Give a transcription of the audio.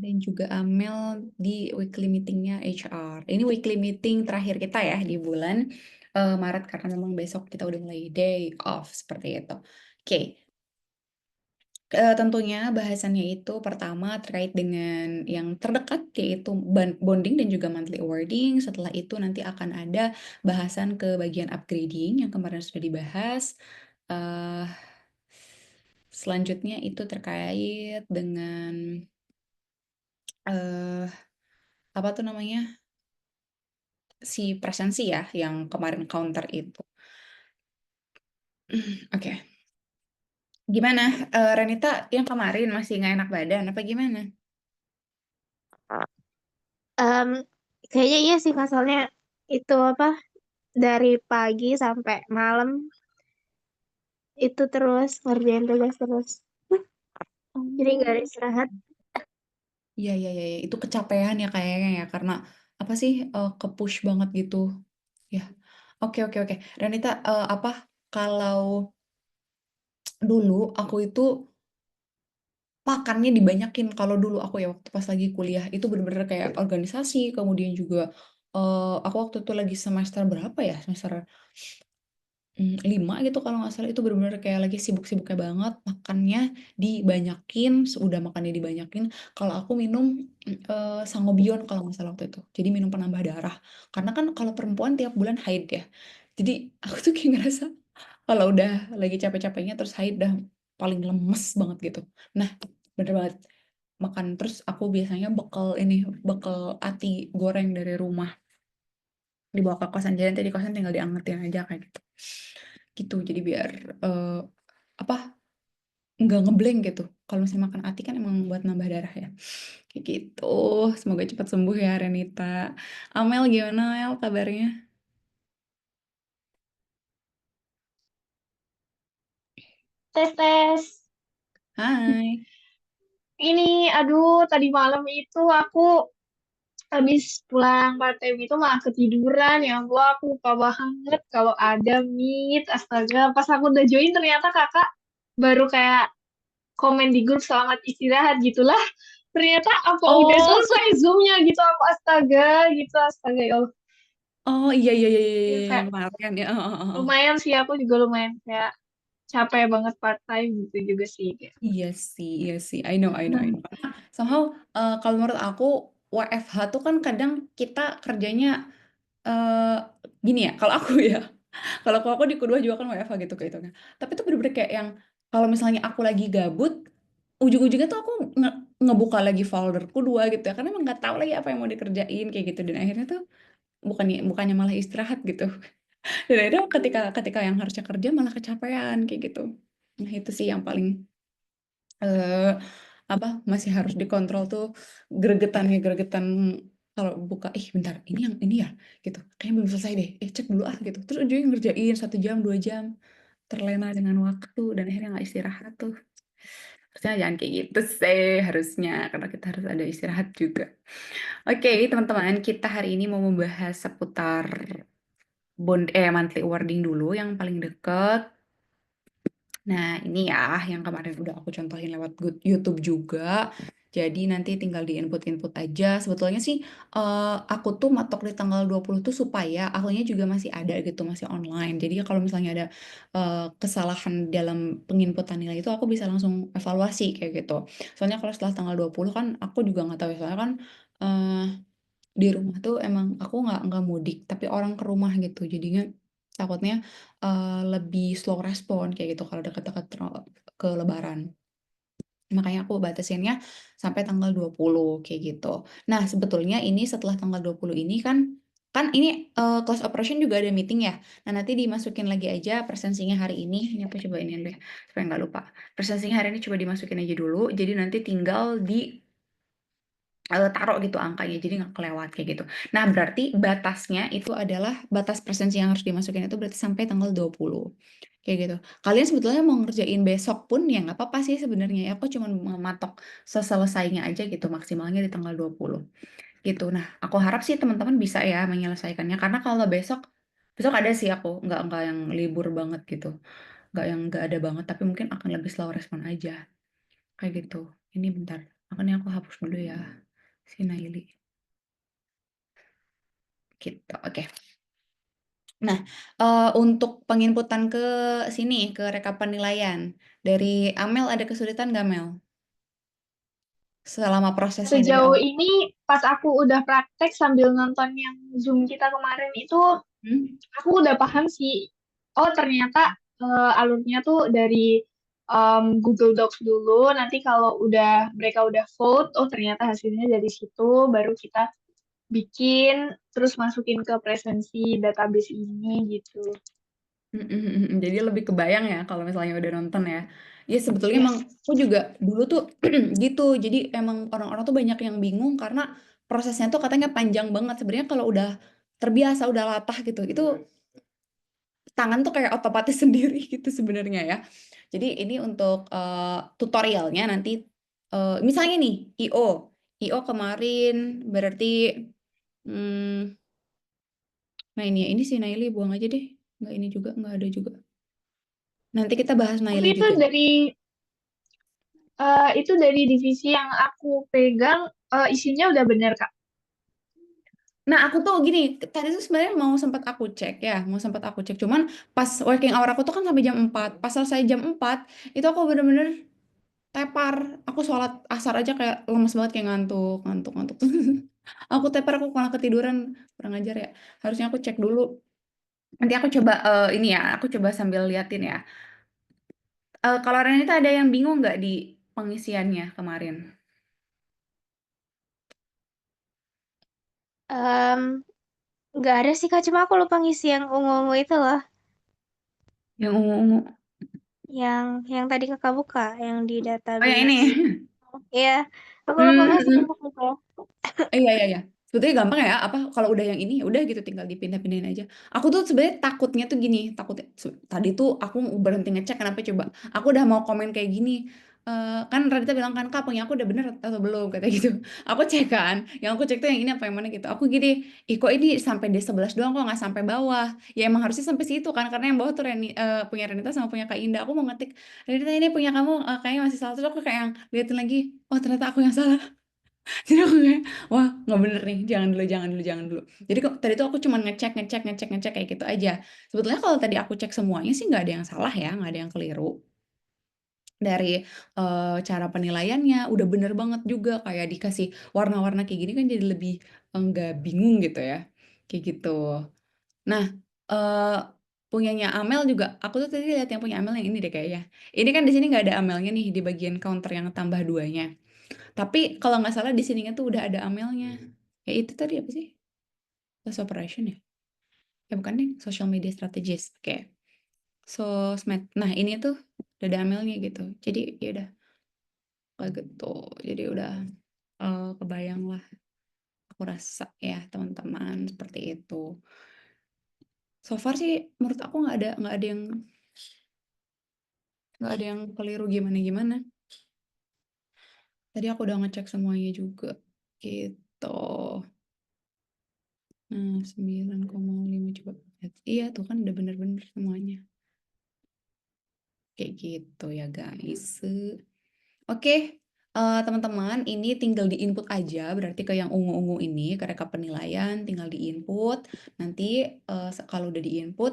dan juga Amel di weekly meetingnya HR. Ini weekly meeting terakhir kita ya di bulan Maret karena memang besok kita udah mulai day off seperti itu. Oke, tentunya bahasannya itu pertama terkait dengan yang terdekat yaitu bonding dan juga monthly awarding. Setelah itu nanti akan ada bahasan ke bagian upgrading yang kemarin sudah dibahas. eh Selanjutnya itu terkait dengan eh apa tuh namanya? Si presensi ya yang kemarin counter itu. Oke. Gimana? Renita yang kemarin masih nggak enak badan apa gimana? Em, Kayaknya iya sih Kak, soalnya itu apa dari pagi sampai malam itu terus ngerjain tugas terus. Jadi nggak ada Oh. istirahat. Iya, iya, iya, iya. Itu kecapean ya kayaknya ya karena apa sih ke-push banget gitu. Ya. Oke, oke, oke. Renita apa kalau dulu aku itu makannya dibanyakin kalau dulu aku ya waktu pas lagi kuliah itu bener-bener kayak organisasi kemudian juga aku waktu itu lagi semester berapa ya semester 5 gitu kalau nggak salah itu bener-bener kayak lagi sibuk-sibuknya banget makannya dibanyakin udah makannya dibanyakin kalau aku minum Sangobion kalau nggak salah waktu itu jadi minum penambah darah karena kan kalau perempuan tiap bulan haid ya jadi aku tuh kayak ngerasa kalau udah lagi capek-capeknya terus haid udah paling lemes banget gitu nah bener banget makan terus aku biasanya bekal ati goreng dari rumah dibawa ke kosan jadi nanti di kosan tinggal diangetin aja kayak gitu gitu jadi biar eh, apa nggak ngeblank gitu kalau misalnya makan ati kan emang buat nambah darah ya kayak gitu semoga cepat sembuh ya Renita. Amel gimana Amel kabarnya? Tes tes. Hai. Ini aduh tadi malam itu aku habis pulang part time itu malah ketiduran ya Allah, aku lupa banget kalau ada meet. Astaga, pas aku udah join ternyata kakak baru kayak komen di grup selamat istirahat gitulah. Ternyata apa udah Oh, selesai zoomnya gitu, apa astaga gitu, astaga ya Allah. oh, iya, iya, iya, iya, Ya, iya, kayak yang kemarin ya. lumayan sih, aku juga lumayan kayak capek banget part time gitu juga sih kayak. Iya sih, I know, I know, I know. Karena somehow kalau menurut aku WFH tuh kan kadang kita kerjanya eh gini ya, kalau aku ya, kalau aku di kedua juga kan WFH gitu kayak itu kan. Tapi itu bener-bener kayak yang kalau misalnya aku lagi gabut, ujung-ujungnya tuh aku ngebuka lagi folder kedua gitu ya, karena emang nggak tahu lagi apa yang mau dikerjain kayak gitu dan akhirnya tuh bukannya bukannya malah istirahat gitu. Dan akhirnya ketika ketika yang harusnya kerja malah kecapean kayak gitu. Nah itu sih yang paling eh, apa masih harus dikontrol tuh gregetan kalau buka bentar ini yang ini ya gitu kayaknya belum selesai deh cek dulu gitu terus ujungnya ngerjain 1 jam 2 jam terlena dengan waktu dan akhirnya nggak istirahat tuh harusnya jangan kayak gitu sih harusnya karena kita harus ada istirahat juga. Oke teman-teman kita hari ini mau membahas seputar monthly awarding dulu yang paling deket. Nah, ini ya yang kemarin udah aku contohin lewat YouTube juga. Jadi nanti tinggal di-input-input aja. Sebetulnya sih aku tuh matok di tanggal 20 tuh supaya akunnya juga masih ada gitu, masih online. Jadi ya kalau misalnya ada kesalahan dalam penginputan nilai itu aku bisa langsung evaluasi kayak gitu. Soalnya kalau setelah tanggal 20 kan aku juga nggak tahu ya. Soalnya kan eh, di rumah tuh emang aku nggak mudik tapi orang ke rumah gitu jadinya takutnya lebih slow respon kayak gitu kalau dekat-dekat ke Lebaran makanya aku batasinnya sampai tanggal 20 kayak gitu. Nah sebetulnya ini setelah tanggal 20 ini kan kan ini class operation juga ada meeting ya. Nah nanti dimasukin lagi aja presensinya hari ini aku coba ini deh supaya nggak lupa presensinya hari ini coba dimasukin aja dulu jadi nanti tinggal di taruh gitu angkanya jadi nggak kelewat kayak gitu. Nah, berarti batasnya itu adalah batas presensi yang harus dimasukin itu berarti sampai tanggal 20. Kayak gitu. Kalian sebetulnya mau ngerjain besok pun ya nggak apa-apa sih sebenarnya ya. Aku cuma mematok seselesainya aja gitu maksimalnya di tanggal 20. Gitu. Nah, aku harap sih teman-teman bisa ya menyelesaikannya karena kalau besok besok ada sih aku nggak yang libur banget gitu. Nggak yang nggak ada banget tapi mungkin akan lebih slow respon aja. Kayak gitu. Ini bentar. Makanya aku hapus dulu ya, si Naili, gitu, oke. Nah, untuk penginputan ke sini, ke rekap penilaian, dari Amel ada kesulitan nggak, Mel? Selama prosesnya dari Sejauh awal? ini pas aku udah praktek sambil nonton yang Zoom kita kemarin itu, Hmm? aku udah paham sih. Oh ternyata alurnya tuh dari Google Docs dulu. Nanti kalau mereka udah vote, oh ternyata hasilnya dari situ. Baru kita bikin, terus masukin ke presensi database ini gitu. Jadi lebih kebayang ya kalau misalnya udah nonton ya. Ya sebetulnya emang Yes. aku juga dulu tuh gitu. Jadi emang orang-orang tuh banyak yang bingung karena prosesnya tuh katanya panjang banget. Sebenarnya kalau udah terbiasa, udah latah gitu, itu tangan tuh kayak otomatis sendiri gitu sebenarnya ya. Jadi ini untuk tutorialnya nanti, misalnya nih IO kemarin berarti, hmm, nah ini ya, ini si Naili buang aja deh. Nggak ini juga, nggak ada juga. Nanti kita bahas Tapi Naili juga. itu dari divisi yang aku pegang, isinya udah bener Kak. Nah, aku tuh gini, tadi tuh sebenarnya mau sempat aku cek ya, mau sempat aku cek. Cuman pas working hour aku tuh kan sampai jam 4. Pas selesai jam 4, itu aku bener-bener tepar. Aku sholat asar aja kayak lemes banget, kayak ngantuk, ngantuk, ngantuk. Aku tepar, aku malah ketiduran. Kurang ajar ya. Harusnya aku cek dulu. Nanti aku coba ini ya, aku coba sambil liatin ya. Kalau Renita ada yang bingung nggak di pengisiannya kemarin? Em, nggak ada sih Kak, cuma aku lupa ngisi yang ungu-ungu itu loh. Yang ungu-ungu. Yang tadi Kakak buka, yang di Oh, yang database. ini. Iya, aku lupa masuk Hmm. untuk lupa. Iya, iya, iya. Sebetulnya gampang ya, apa kalau udah yang ini ya udah gitu, tinggal dipindah-pindahin aja. Aku tuh sebenarnya takutnya tuh gini, takutnya tadi tuh aku berhenti ngecek, kenapa coba? Aku udah mau komen kayak gini. Kan Radita bilang kan, Kak, punya aku udah bener atau belum, kata gitu. Aku cek kan, yang aku cek tuh yang ini apa yang mana gitu. Aku gini, ih kok ini sampai D11 doang, kok nggak sampai bawah? Ya emang harusnya sampai situ kan, karena yang bawah tuh punya Renita sama punya Kak Indah. Aku mau ngetik, Renita ini punya kamu kayaknya masih salah. Terus aku kayak yang liatin lagi, oh ternyata aku yang salah. Jadi aku kayak, wah nggak bener nih, jangan dulu, jangan dulu, jangan dulu. Jadi kok tadi tuh aku cuma ngecek, ngecek, ngecek, ngecek kayak gitu aja. Sebetulnya kalau tadi aku cek semuanya sih nggak ada yang salah ya, nggak ada yang keliru. Dari cara penilaiannya udah bener banget juga, kayak dikasih warna-warna kayak gini kan jadi lebih nggak bingung gitu ya, kayak gitu. Nah, eh punyanya Amel juga, aku tuh tadi lihat yang punya Amel yang ini deh kayaknya. Ini kan di sini nggak ada Amelnya nih di bagian counter yang tambah duanya. Tapi kalau nggak salah di sininya tuh udah ada Amelnya. Ya itu tadi apa sih? Sales operation ya? Ya bukan deh, social media strategist. Oke. Sosmed. Nah, ini tuh udah ada Amelnya gitu. Jadi ya udah kayak gitu. Jadi udah kebayang lah, aku rasa ya teman-teman seperti itu. So far sih menurut aku nggak ada yang keliru gimana gimana. Tadi aku udah ngecek semuanya juga. Gitu. Nah, 9,5 coba. Iya tuh kan udah bener-bener semuanya. Kayak gitu ya guys. Oke, teman-teman, ini tinggal di-input aja, berarti ke yang ungu-ungu ini, ke rekap penilaian, tinggal di-input. Nanti kalau udah di-input,